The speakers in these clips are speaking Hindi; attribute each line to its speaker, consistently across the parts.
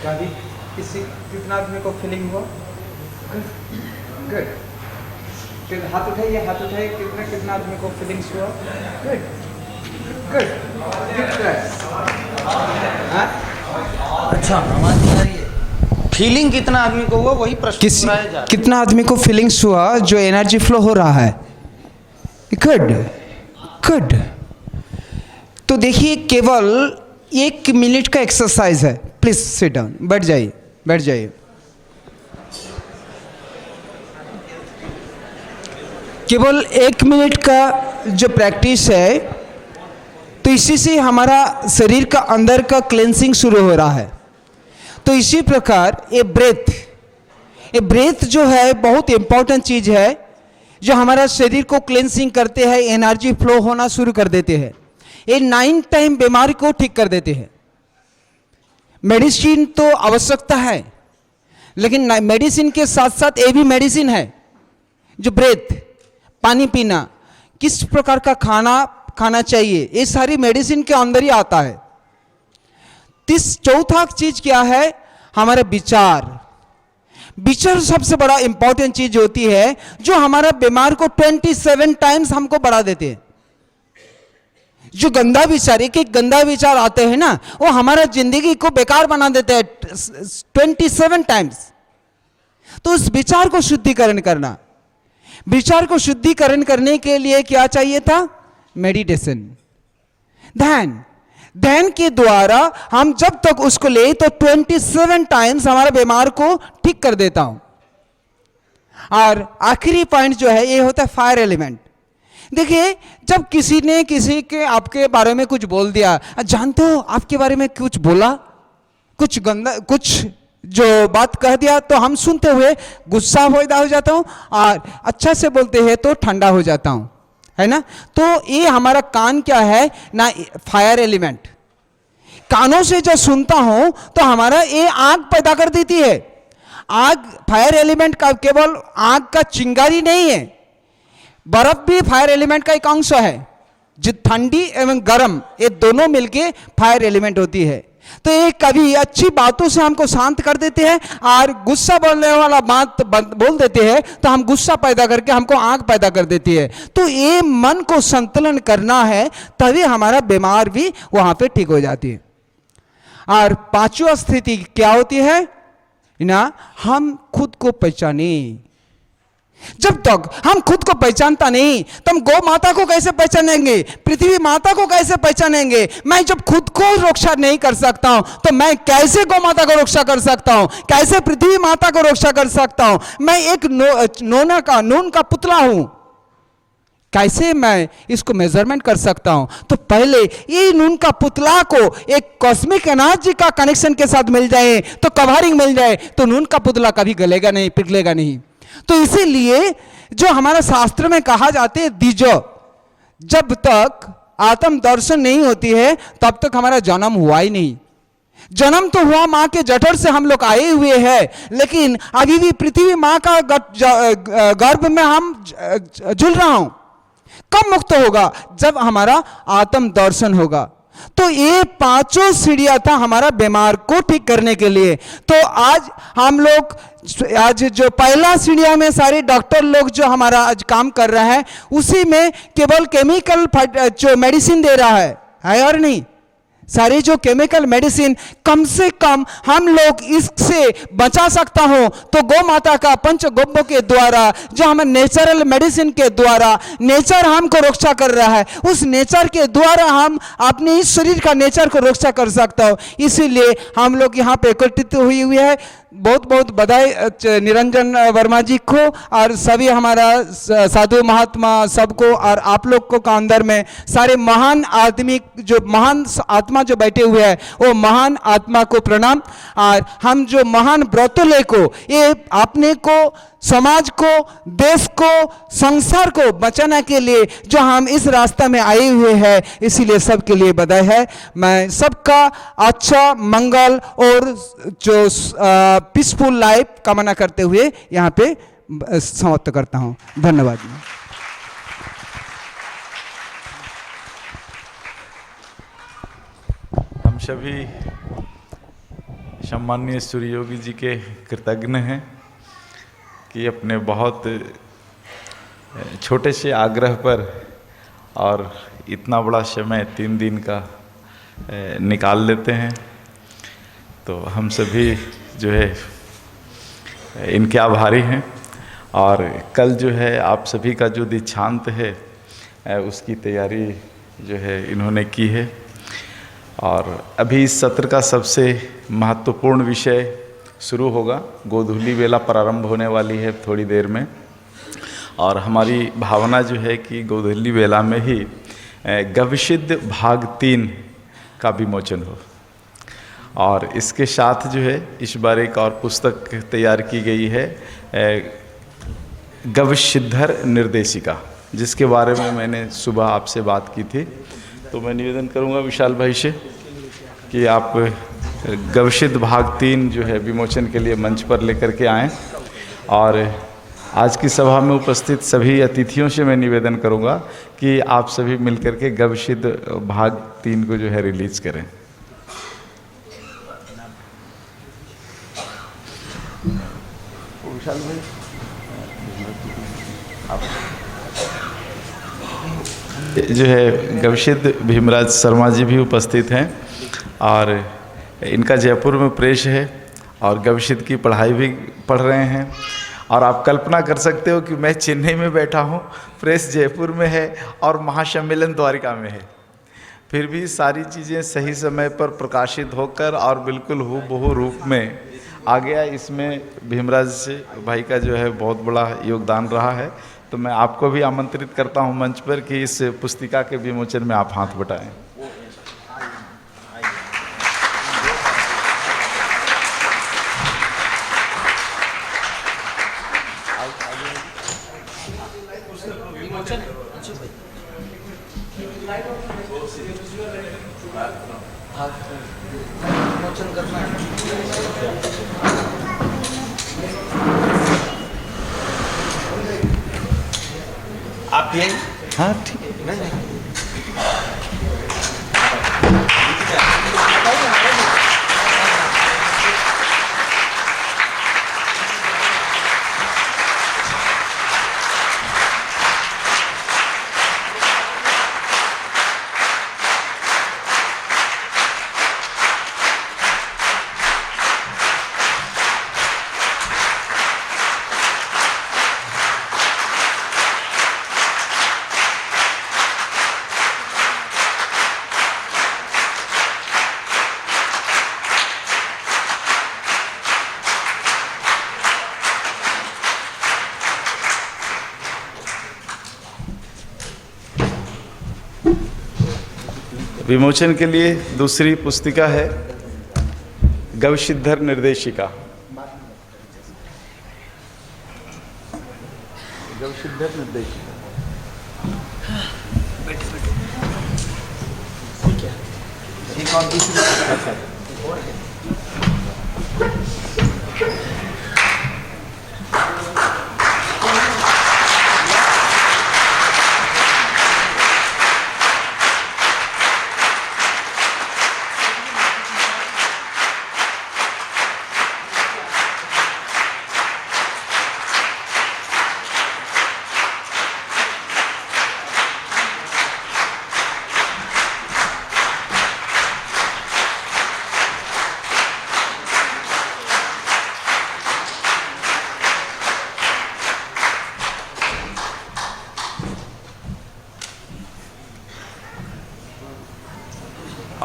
Speaker 1: अभी कितना आदमी को फीलिंग हुआ? गुड। फिर हाथ उठाइए, हाथ उठाइए। कितना आदमी को फीलिंग्स हुआ? Good good.
Speaker 2: अच्छा, आवाज नहीं आ रही है। फीलिंग कितना आदमी को हुआ वही प्रश्न दोहराया जा रहा है।
Speaker 1: कितना आदमी को फीलिंग्स हुआ जो एनर्जी फ्लो हो रहा है? Good good. तो देखिए, केवल 1 मिनट का एक्सरसाइज है। प्लीज सिट डाउन, बैठ जाइए, बैठ जाइए। केवल 1 मिनट का जो प्रैक्टिस है, तो इसी से हमारा शरीर का अंदर का क्लेंसिंग शुरू हो रहा है। तो इसी प्रकार ये ब्रेथ जो है बहुत इंपॉर्टेंट चीज़ है, जो हमारा शरीर को क्लेंसिंग करते हैं, एनर्जी फ्लो होना शुरू कर देते हैं। ये 9 टाइम बीमारी को ठीक कर देते हैं। मेडिसिन तो आवश्यकता है, लेकिन मेडिसिन के साथ साथ ये भी मेडिसिन है। जो ब्रेथ, पानी पीना, किस प्रकार का खाना चाहिए, ये सारी मेडिसिन के अंदर ही आता है। चौथा चीज क्या है? हमारे विचार सबसे बड़ा इंपॉर्टेंट चीज होती है, जो हमारा बीमार को 27 टाइम्स हमको बढ़ा देते हैं। जो गंदा विचार, एक गंदा विचार आते हैं ना, वो हमारा जिंदगी को बेकार बना देते हैं 27 टाइम्स। तो उस विचार को शुद्धिकरण करना, विचार को शुद्धिकरण करने के लिए क्या चाहिए था? मेडिटेशन, ध्यान के द्वारा हम जब तक उसको ले तो 27 टाइम्स हमारे बीमार को ठीक कर देता हूं। और आखिरी पॉइंट जो है, ये होता है फायर एलिमेंट। देखिए, जब किसी ने किसी के आपके बारे में कुछ बोल दिया, जानते हो आपके बारे में कुछ बोला, कुछ गंदा, कुछ जो बात कह दिया, तो हम सुनते हुए गुस्सा हो जाता हूं, और अच्छा से बोलते हैं तो ठंडा हो जाता हूं, है ना। तो ये हमारा कान क्या है ना, फायर एलिमेंट। कानों से जब सुनता हूं तो हमारा ये आग पैदा कर देती है। आग, फायर एलिमेंट का केवल आग का चिंगारी नहीं है, बर्फ भी फायर एलिमेंट का एक अंश है। जो ठंडी एवं गर्म, ये दोनों मिलके फायर एलिमेंट होती है। तो ये कभी अच्छी बातों से हमको शांत कर देते हैं, और गुस्सा बोलने वाला बात बोल देते हैं तो हम गुस्सा पैदा करके हमको आग पैदा कर देती है। तो ये मन को संतुलन करना है, तभी हमारा बीमार भी वहां पे ठीक हो जाती है। और 5वां स्थिति क्या होती है ना, हम खुद को पहचाने। जब तक हम खुद को पहचानता नहीं, तो हम गौ माता को कैसे पहचानेंगे, पृथ्वी माता को कैसे पहचानेंगे? मैं जब खुद को रक्षा नहीं कर सकता हूं, तो मैं कैसे गौ माता को रक्षा कर सकता हूं? कैसे पृथ्वी माता को रक्षा कर सकता हूं? मैं एक नून का पुतला हूं, कैसे मैं इसको मेजरमेंट कर सकता हूं? तो पहले ये नून का पुतला को एक कॉस्मिक एनर्जी का कनेक्शन के साथ मिल जाए, तो कवरिंग मिल जाए, तो नून का पुतला कभी गलेगा नहीं, पिघलेगा नहीं। तो इसीलिए जो हमारा शास्त्र में कहा जाते हैं द्विज, जब तक आत्म दर्शन नहीं होती है तब तक हमारा जन्म हुआ ही नहीं। जन्म तो हुआ मां के जठर से हम लोग आए हुए हैं, लेकिन अभी भी पृथ्वी मां का गर्भ में हम झूल रहा हूं। कब मुक्त होगा? जब हमारा आत्म दर्शन होगा। तो ये 5 सीढ़ियां था हमारा बीमार को ठीक करने के लिए। तो आज हम लोग, आज जो पहला सीढ़िया में सारे डॉक्टर लोग जो हमारा आज काम कर रहा है, उसी में केवल केमिकल जो मेडिसिन दे रहा है और नहीं। सारी जो केमिकल मेडिसिन, कम से कम हम लोग इससे बचा सकता हो तो गौ माता का पंचगव्य के द्वारा, जो हमें नेचुरल मेडिसिन के द्वारा नेचर हमको रक्षा कर रहा है, उस नेचर के द्वारा हम अपने इस शरीर का नेचर को रक्षा कर सकता हो। इसीलिए हम लोग यहाँ पे एकत्रित हुए है। बहुत बहुत बधाई निरंजन वर्मा जी को और सभी हमारा साधु महात्मा सबको, और आप लोग को का अंदर में सारे महान आदमी, जो महान आत्मा जो बैठे हुए हैं, वो महान आत्मा को प्रणाम। और हम जो महान व्रतों को, ये अपने को, समाज को, देश को, संसार को बचाने के लिए जो हम इस रास्ता में आए हुए हैं, इसीलिए सबके लिए बधाई है। मैं सबका अच्छा मंगल और जो पीसफुल लाइफ कामना करते हुए यहाँ पे समाप्त करता हूँ। धन्यवाद।
Speaker 2: हम
Speaker 3: सभी सम्माननीय सूर्य योगी जी के कृतज्ञ हैं कि अपने बहुत छोटे से आग्रह पर और इतना बड़ा समय 3 दिन का निकाल लेते हैं। तो हम सभी जो है इनके आभारी हैं। और कल जो है आप सभी का जो दीक्षांत है उसकी तैयारी जो है इन्होंने की है। और अभी इस सत्र का सबसे महत्वपूर्ण विषय शुरू होगा। गोधूली वेला प्रारंभ होने वाली है थोड़ी देर में, और हमारी भावना जो है कि गोधूली वेला में ही गविसिद्ध भाग 3 का विमोचन हो। और इसके साथ जो है इस बार एक और पुस्तक तैयार की गई है, गविसिद्धर निर्देशिका, जिसके बारे में मैंने सुबह आपसे बात की थी। तो मैं निवेदन करूंगा विशाल भाई से कि आप गविसिद्ध भाग 3 जो है विमोचन के लिए मंच पर लेकर के आएँ। और आज की सभा में उपस्थित सभी अतिथियों से मैं निवेदन करूंगा कि आप सभी मिलकर के गविसिद्ध भाग 3 को जो है रिलीज करें। विशाल भाई जो है गविसिद्ध भीमराज शर्मा जी भी उपस्थित हैं, और इनका जयपुर में प्रेस है और गविसिद्ध की पढ़ाई भी पढ़ रहे हैं। और आप कल्पना कर सकते हो कि मैं चेन्नई में बैठा हूँ, प्रेस जयपुर में है और महासम्मेलन द्वारिका में है, फिर भी सारी चीज़ें सही समय पर प्रकाशित होकर और बिल्कुल हूबहू रूप में आ गया। इसमें भीमराज भाई का जो है बहुत बड़ा योगदान रहा है। तो मैं आपको भी आमंत्रित करता हूं मंच पर कि इस पुस्तिका के विमोचन में आप हाथ बटाएं।
Speaker 2: आप ये
Speaker 3: हाँ ठीक है। विमोचन के लिए दूसरी पुस्तिका है गविसिद्धर निर्देशिका। गविसिद्धर निर्देशिका
Speaker 2: एक और दूसरी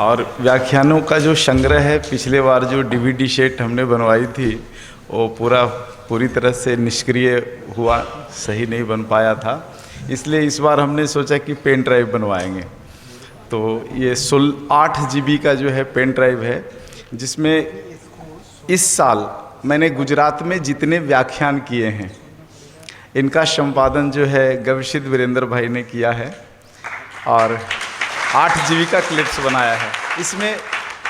Speaker 3: और व्याख्यानों का जो संग्रह है, पिछले बार जो डीवीडी सेट हमने बनवाई थी वो पूरी तरह से निष्क्रिय हुआ, सही नहीं बन पाया था। इसलिए इस बार हमने सोचा कि पेन ड्राइव बनवाएंगे। तो ये 8 GB का जो है पेन ड्राइव है, जिसमें इस साल मैंने गुजरात में जितने व्याख्यान किए हैं इनका संपादन जो है गविसिद्ध वीरेंद्र भाई ने किया है और 8 GB का क्लिप्स बनाया है। इसमें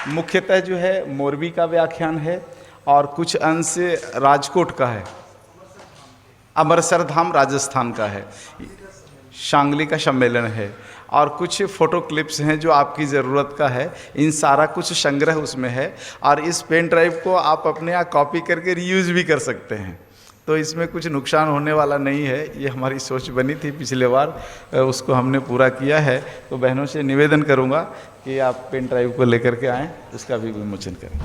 Speaker 3: मुख्यतः जो है मोरबी का व्याख्यान है और कुछ अंश राजकोट का है, अमरसर धाम राजस्थान का है, सांगली का सम्मेलन है और कुछ फ़ोटो क्लिप्स हैं जो आपकी ज़रूरत का है। इन सारा कुछ संग्रह उसमें है और इस पेन ड्राइव को आप अपने यहाँ कॉपी करके रीयूज़ भी कर सकते हैं। तो इसमें कुछ नुकसान होने वाला नहीं है। ये हमारी सोच बनी थी पिछले बार, उसको हमने पूरा किया है। तो बहनों से निवेदन करूँगा कि आप पेन ड्राइव को लेकर के आएँ, उसका भी विमोचन करें।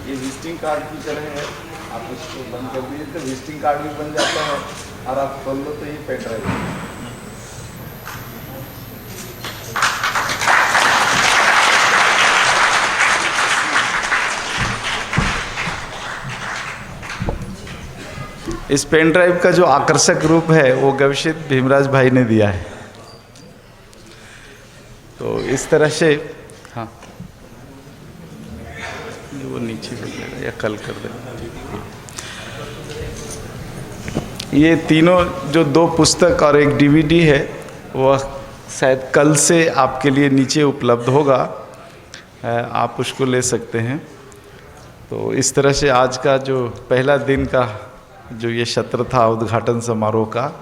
Speaker 3: ये विजिटिंग कार्ड की तरह है, आप इसको बंद कर दीजिए तो विजिटिंग कार्ड भी बन जाता है और आप खोल लो तो ये पेन ड्राइव है। इस पेन ड्राइव का जो आकर्षक रूप है वो गविशित भीमराज भाई ने दिया है। तो इस तरह से, हाँ वो नीचे हो जाएगा या कल कर देगा। ये तीनों जो 2 पुस्तक और एक डीवीडी है वह शायद कल से आपके लिए नीचे उपलब्ध होगा, आप उसको ले सकते हैं। तो इस तरह से आज का जो पहला दिन का जो ये सत्र था उद्घाटन समारोह का,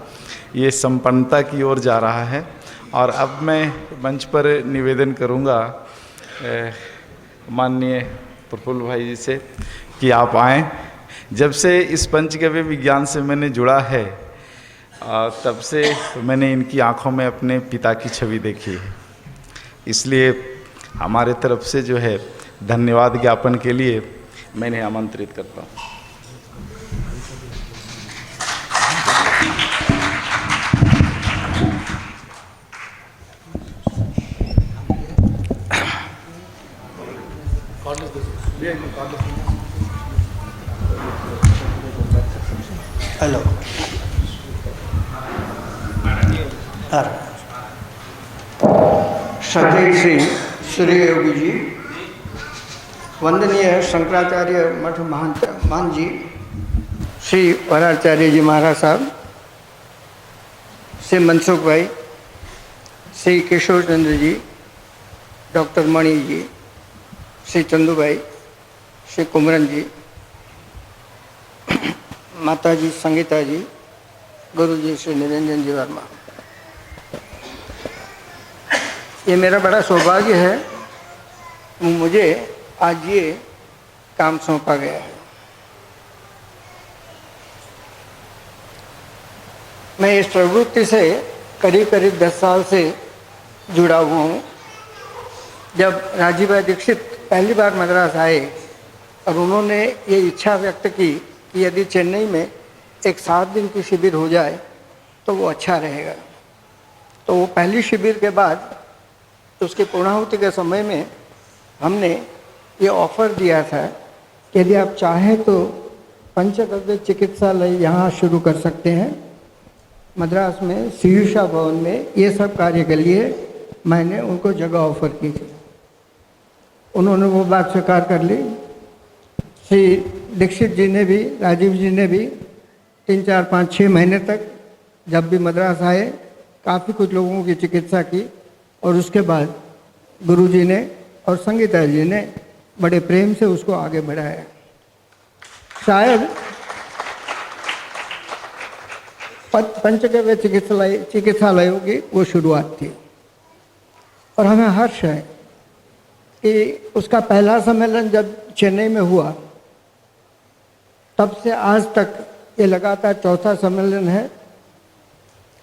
Speaker 3: ये संपन्नता की ओर जा रहा है। और अब मैं मंच पर निवेदन करूंगा माननीय प्रफुल्ल भाई जी से कि आप आएँ। जब से इस पंचगव्य विज्ञान से मैंने जुड़ा है तब से मैंने इनकी आंखों में अपने पिता की छवि देखी है, इसलिए हमारे तरफ से जो है धन्यवाद ज्ञापन के लिए मैं इन्हें आमंत्रित करता हूँ।
Speaker 4: हेलो श्रद्धेय श्री योगी जी, वंदनीय शंकराचार्य मठ महान जी, श्री वराचार्य जी महाराज साहब, श्री मनसुख भाई, श्री किशोर चंद्र जी, डॉक्टर मणि जी, श्री चंदू भाई, श्री कुमरन जी, माता जी संगीता जी, गुरु जी श्री निरंजन जी वर्मा। ये मेरा बड़ा सौभाग्य है, मुझे आज ये काम सौंपा गया है। मैं इस प्रवृत्ति से करीब 10 साल से जुड़ा हुआ हूँ। जब राजीव भाई दीक्षित पहली बार मद्रास आए और उन्होंने ये इच्छा व्यक्त की कि यदि चेन्नई में एक 7 दिन की शिविर हो जाए तो वो अच्छा रहेगा, तो वो पहली शिविर के बाद उसकी पूर्णाहुति के समय में हमने ये ऑफ़र दिया था कि यदि आप चाहें तो पंचगव्य चिकित्सालय यहाँ शुरू कर सकते हैं मद्रास में सीयूषा भवन में। ये सब कार्य के लिए मैंने उनको जगह ऑफ़र की थी, उन्होंने वो बात स्वीकार कर ली। श्री दीक्षित जी ने भी, राजीव जी ने भी 3, 4, 5, 6 महीने तक जब भी मद्रास आए काफ़ी कुछ लोगों की चिकित्सा की और उसके बाद गुरु जी ने और संगीता जी ने बड़े प्रेम से उसको आगे बढ़ाया। शायद पंचगव्य चिकित्सालयों की वो शुरुआत थी और हमें हर्ष है कि उसका पहला सम्मेलन जब चेन्नई में हुआ तब से आज तक ये लगातार 4था सम्मेलन है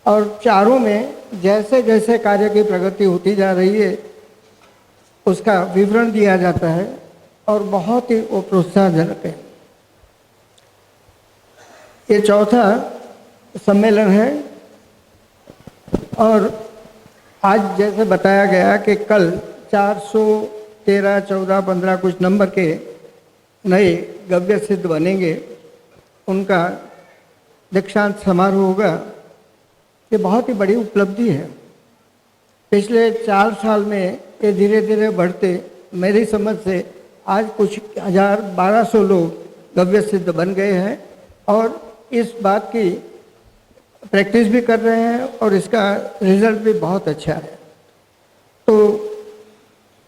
Speaker 4: और चारों में जैसे जैसे कार्य की प्रगति होती जा रही है उसका विवरण दिया जाता है और बहुत ही वो प्रोत्साहजनक है। ये 4था सम्मेलन है और आज जैसे बताया गया कि कल 413, 14, 15 कुछ नंबर के नए गव्य सिद्ध बनेंगे, उनका दीक्षांत समारोह होगा। ये बहुत ही बड़ी उपलब्धि है। पिछले 4 साल में ये धीरे धीरे बढ़ते, मेरी समझ से आज कुछ 1200 लोग गव्य सिद्ध बन गए हैं और इस बात की प्रैक्टिस भी कर रहे हैं और इसका रिजल्ट भी बहुत अच्छा है। तो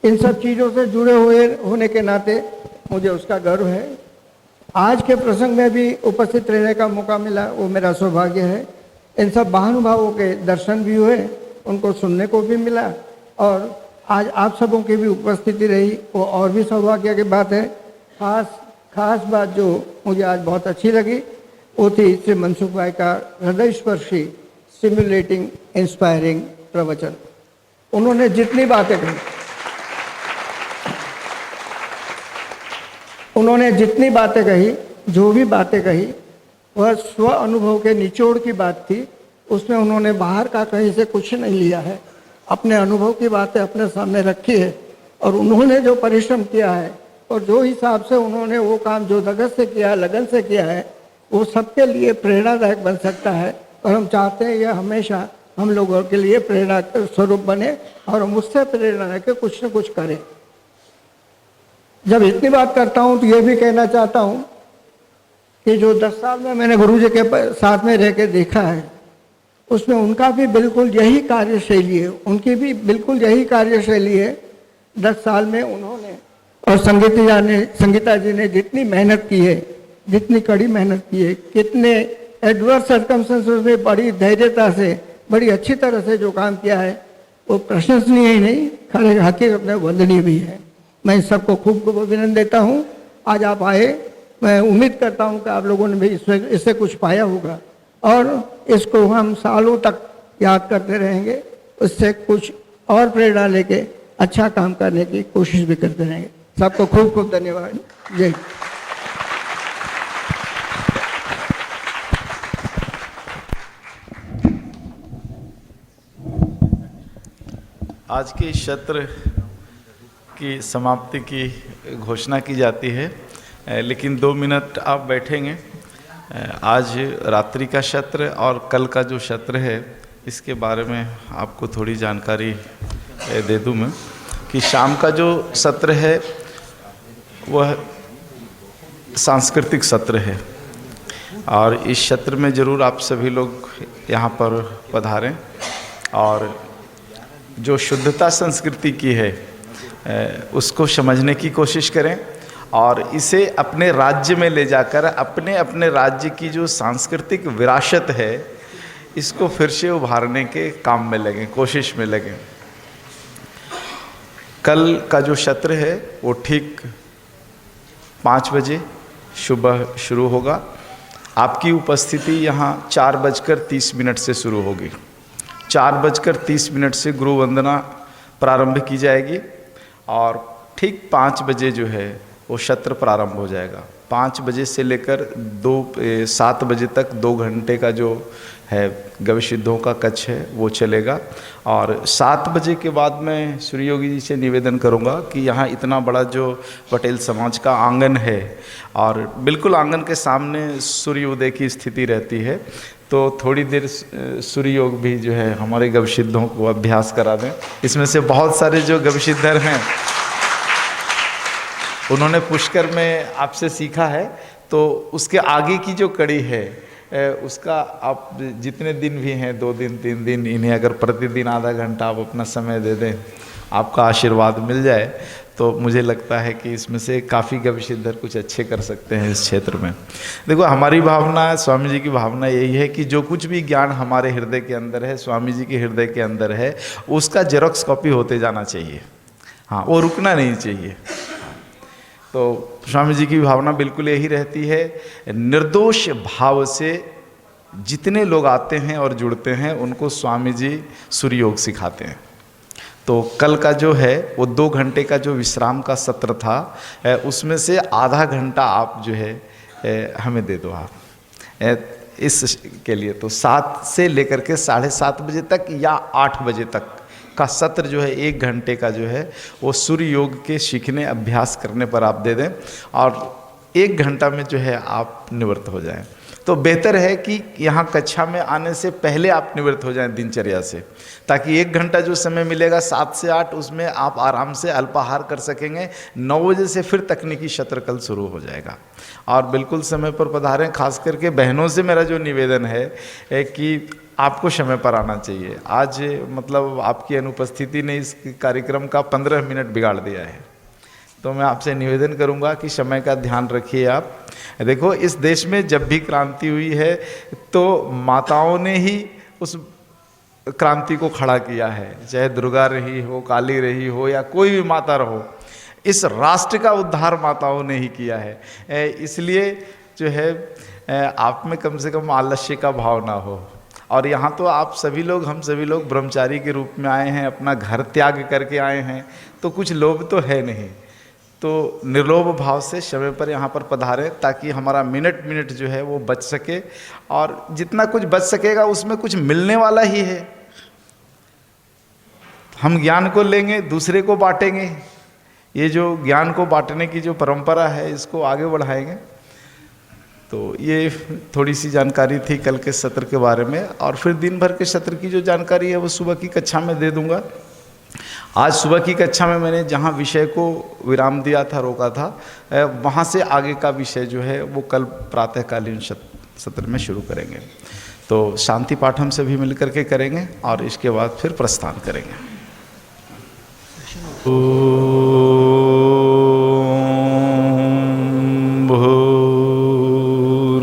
Speaker 4: इन सब चीज़ों से जुड़े हुए होने के नाते मुझे उसका गर्व है। आज के प्रसंग में भी उपस्थित रहने का मौका मिला, वो मेरा सौभाग्य है। इन सब महानुभावों के दर्शन भी हुए, उनको सुनने को भी मिला और आज आप सबों की भी उपस्थिति रही, वो और भी सौभाग्य की बात है। खास बात जो मुझे आज बहुत अच्छी लगी वो थी श्री मनसुख भाई का हृदयस्पर्शी, स्टिमुलेटिंग, इंस्पायरिंग प्रवचन। उन्होंने जितनी बातें कही, जो भी बातें कही, वह स्व अनुभव के निचोड़ की बात थी। उसमें उन्होंने बाहर का कहीं से कुछ नहीं लिया है, अपने अनुभव की बातें अपने सामने रखी है और उन्होंने जो परिश्रम किया है और जो हिसाब से उन्होंने वो काम जो धगस से किया, लगन से किया है, वो सबके लिए प्रेरणादायक बन सकता है। और हम चाहते हैं यह हमेशा हम लोगों के लिए प्रेरणा स्वरूप बने और हम उससे प्रेरणा लेकर कुछ न कुछ करें। जब इतनी बात करता हूँ तो ये भी कहना चाहता हूँ कि जो 10 साल में मैंने गुरुजी के साथ में रह के देखा है, उसमें उनका भी बिल्कुल यही कार्यशैली है, उनकी भी बिल्कुल यही कार्यशैली है। 10 साल में उन्होंने और संगीता जी ने जितनी मेहनत की है, जितनी कड़ी मेहनत की है, कितने एडवर्स सर्कमस्टेंसेस में बड़ी धैर्यता से, बड़ी अच्छी तरह से जो काम किया है, वो प्रशंसनीय ही नहीं, खड़े हकीकत में वंदनीय भी है। मैं इन सबको खूब खूब अभिनंदन देता हूँ। आज आप आए, मैं उम्मीद करता हूँ कि आप लोगों ने भी इससे कुछ पाया होगा और इसको हम सालों तक याद करते रहेंगे। उससे कुछ और प्रेरणा लेके अच्छा काम करने की कोशिश भी करते रहेंगे। सबको खूब खूब धन्यवाद। जय।
Speaker 3: आज के इस सत्र की समाप्ति की घोषणा की जाती है, लेकिन 2 मिनट आप बैठेंगे। आज रात्रि का सत्र और कल का जो सत्र है, इसके बारे में आपको थोड़ी जानकारी दे दूं मैं कि शाम का जो सत्र है वह सांस्कृतिक सत्र है और इस सत्र में ज़रूर आप सभी लोग यहाँ पर पधारें और जो शुद्धता संस्कृति की है उसको समझने की कोशिश करें और इसे अपने राज्य में ले जाकर अपने अपने राज्य की जो सांस्कृतिक विरासत है इसको फिर से उभारने के काम में लगें, कोशिश में लगें। कल का जो सत्र है वो ठीक 5 बजे सुबह शुरू होगा। आपकी उपस्थिति यहाँ 4:30 से शुरू होगी। 4:30 से गुरु वंदना प्रारंभ की जाएगी और ठीक 5 बजे जो है वो सत्र प्रारंभ हो जाएगा। 5 बजे से लेकर 7 बजे तक 2 घंटे का जो है गव्य सिद्धों का कक्ष है वो चलेगा और 7 बजे के बाद मैं सूर्य योगी जी से निवेदन करूंगा कि यहाँ इतना बड़ा जो पटेल समाज का आंगन है और बिल्कुल आंगन के सामने सूर्योदय की स्थिति रहती है, तो थोड़ी देर सूर्य योग भी जो है हमारे गव्य सिद्धों को अभ्यास करा दें। इसमें से बहुत सारे जो गव्य सिद्धर हैं उन्होंने पुष्कर में आपसे सीखा है, तो उसके आगे की जो कड़ी है उसका आप जितने दिन भी हैं, 2 दिन 3 दिन, इन्हें अगर प्रतिदिन आधा घंटा आप अपना समय दे दें, आपका आशीर्वाद मिल जाए, तो मुझे लगता है कि इसमें से काफ़ी गव्य सिद्धर कुछ अच्छे कर सकते हैं इस क्षेत्र में। देखो, हमारी भावना, स्वामी जी की भावना यही है कि जो कुछ भी ज्ञान हमारे हृदय के अंदर है, स्वामी जी के हृदय के अंदर है, उसका जेरॉक्स कॉपी होते जाना चाहिए। हाँ, वो रुकना नहीं चाहिए। तो स्वामी जी की भावना बिल्कुल यही रहती है, निर्दोष भाव से जितने लोग आते हैं और जुड़ते हैं उनको स्वामी जी सूर्य योग सिखाते हैं। तो कल का जो है वो 2 घंटे का जो विश्राम का सत्र था, उसमें से आधा घंटा आप जो है हमें दे दो आप इसके लिए। तो 7 से लेकर के 7:30 बजे तक या 8 बजे तक का सत्र जो है 1 घंटे का जो है वो सूर्य योग के सीखने अभ्यास करने पर आप दे दें और 1 घंटा में जो है आप निवृत्त हो जाएं। तो बेहतर है कि यहाँ कक्षा में आने से पहले आप निवृत्त हो जाएं दिनचर्या से, ताकि 1 घंटा जो समय मिलेगा 7 से 8 उसमें आप आराम से अल्पाहार कर सकेंगे। 9 बजे से फिर तकनीकी सत्र कल शुरू हो जाएगा और बिल्कुल समय पर पधारें। खास करके बहनों से मेरा जो निवेदन है कि आपको समय पर आना चाहिए। आज मतलब आपकी अनुपस्थिति ने इस कार्यक्रम का 15 मिनट बिगाड़ दिया है, तो मैं आपसे निवेदन करूंगा कि समय का ध्यान रखिए। आप देखो, इस देश में जब भी क्रांति हुई है तो माताओं ने ही उस क्रांति को खड़ा किया है, चाहे दुर्गा रही हो, काली रही हो या कोई भी माता रहो, इस राष्ट्र का उद्धार माताओं ने ही किया है। इसलिए जो है आप में कम से कम आलस्य का भाव ना हो। और यहाँ तो आप सभी लोग, हम सभी लोग ब्रह्मचारी के रूप में आए हैं, अपना घर त्याग करके आए हैं, तो कुछ लोभ तो है नहीं। तो निर्लोभ भाव से समय पर यहाँ पर पधारें ताकि हमारा मिनट जो है वो बच सके, और जितना कुछ बच सकेगा उसमें कुछ मिलने वाला ही है। हम ज्ञान को लेंगे, दूसरे को बांटेंगे। ये जो ज्ञान को बांटने की जो परंपरा है इसको आगे बढ़ाएंगे। तो ये थोड़ी सी जानकारी थी कल के सत्र के बारे में, और फिर दिन भर के सत्र की जो जानकारी है वो सुबह की कक्षा में दे दूंगा। आज सुबह की कक्षा में मैंने जहाँ विषय को विराम दिया था, रोका था, वहाँ से आगे का विषय जो है वो कल प्रातःकालीन सत्र में शुरू करेंगे। तो शांति पाठ हम सभी मिलकर के करेंगे और इसके बाद फिर प्रस्थान करेंगे।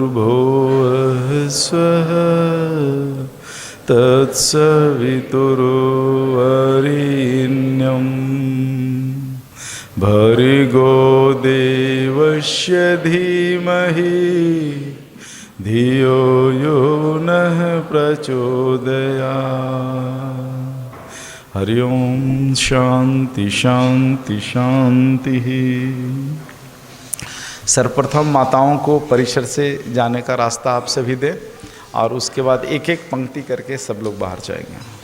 Speaker 3: भूर्भुवः स्वः तत्सवितुर्वरेण्यं भर्गो देवस्य धीमहि धियो यो नः प्रचोदयात्। हरि ओम शांति शांति शांति। सर्वप्रथम माताओं को परिसर से जाने का रास्ता आप सभी दें और उसके बाद एक एक पंक्ति करके सब लोग बाहर जाएंगे।